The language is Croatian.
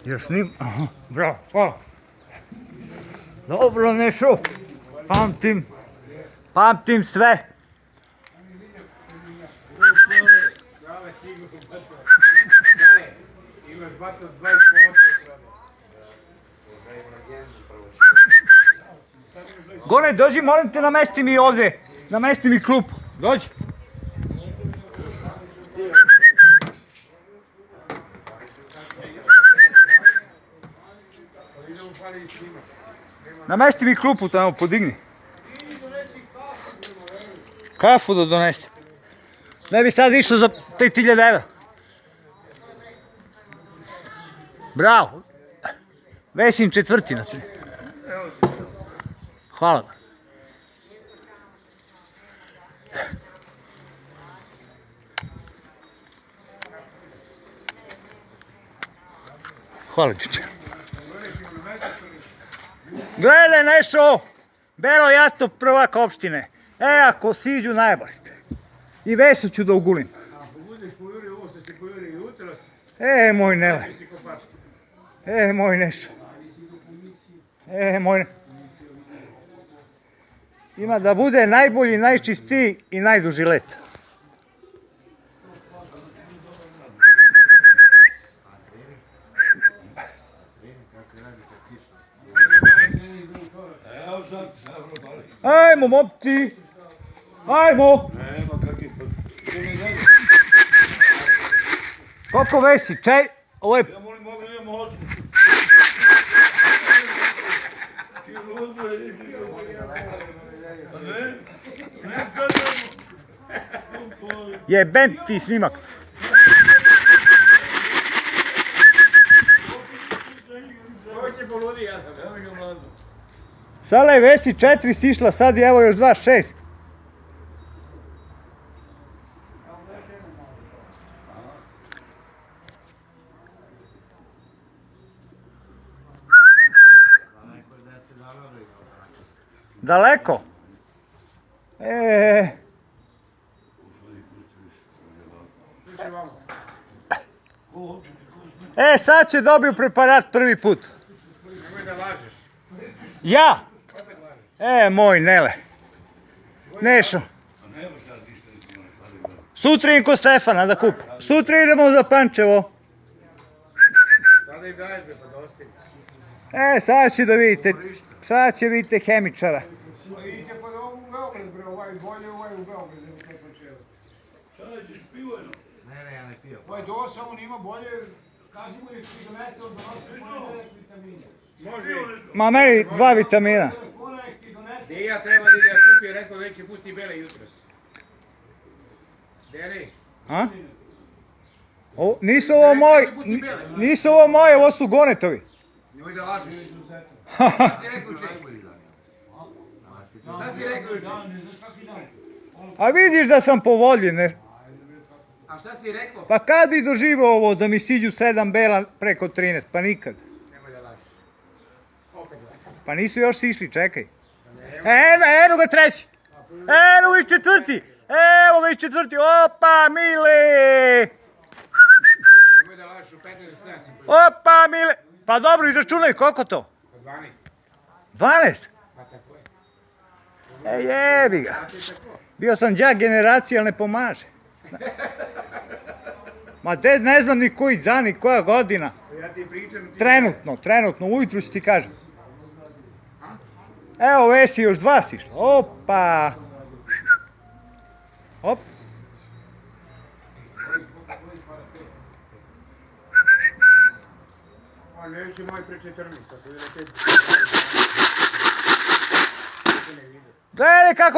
Jer snim... Aha, bravo, hvala. Dobro, Nešo. Pamtim sve. Imaš bato 20%. Gore, dođi, molim te, namesti mi ovdje. Namesti mi klupu. Dođi. Namesti mi klupu tamo, podigni. Kafu da donese. Ne bi sad išlo za 5000 evra. Bravo. Vesim četvrtina. Hvala. Hvala, Čiče. Gledaj, Nešo, Belo Jato, prvak opštine. Ako siđu, najbolite. I Vesu ću da ugulim. Ako budeš pojurio ovo što se pojurio jutros, Moj Nele. si kopački. Moj Nešo. Moj... Ima da bude najbolji, najčistiji i najduži let. Ajmo, momci! Ajmo! Koliko Vesi? Ovo je... Ja molim Boga da imamo odluku. Jebem ti snimak. Ovo će poludi, ja sam. Sada je Vesi 4 sišla, sad je evo još 2, 6. Daleko? Sad će dobiju preparat prvi put. Nemoj da lažeš. Ja? Opet lažeš. Moj Nele. Nešo. Sutra idem kod Stefana da kupim. Sutra idemo za Pančevo. Sada im daješ me, pa dosti. Sad će da vidite. Sad će vidite hemičara. Idite pa da ovu u Beograd, bre, ovaj bolje, ovaj u Beograd, nego kaj počeo. Sada ćeš pivo jedno. Ne, ja ne pijem. Ovaj dosa, on ima bolje, kaži mu je ti donese, on donosi vitamine. Može. Ma meni 2 vitamina. Gdje ja treba da ga kupi, rekao da će pusti Bele jutros. Beli? A? Nisu ovo moje, ovo su Gonetovi. Nemoj da lažeš. Šta si rekao Čej? Šta si rekao Čej? A vidiš da sam povoljen, ne? A šta si rekao? Pa kad bi doživao ovo da mi siđu 7 bela preko 13? Pa nikad. Nemoj da lažeš. Opet lažeš. Pa nisu još sišli, čekaj. Eno ga treći. Eno ga i četvrti. Evo ga i četvrti. Opa, Mile. Nemoj da lažeš u 15 do 7 si pojel. Opa, Mile. Pa dobro, izračunaj, koliko to? 12. 12? Pa tako je. Jebi ga. A ti tako? Bio sam đak generacije, ali ne pomaže. Ma ne znam ni koji dan, ni koja godina. Ja ti pričam. Trenutno, ujutru ću ti kažem. Evo Vesi, još 2 si išla. Opa. Op. A neće moj pre 14, tako da te... Gledaj kako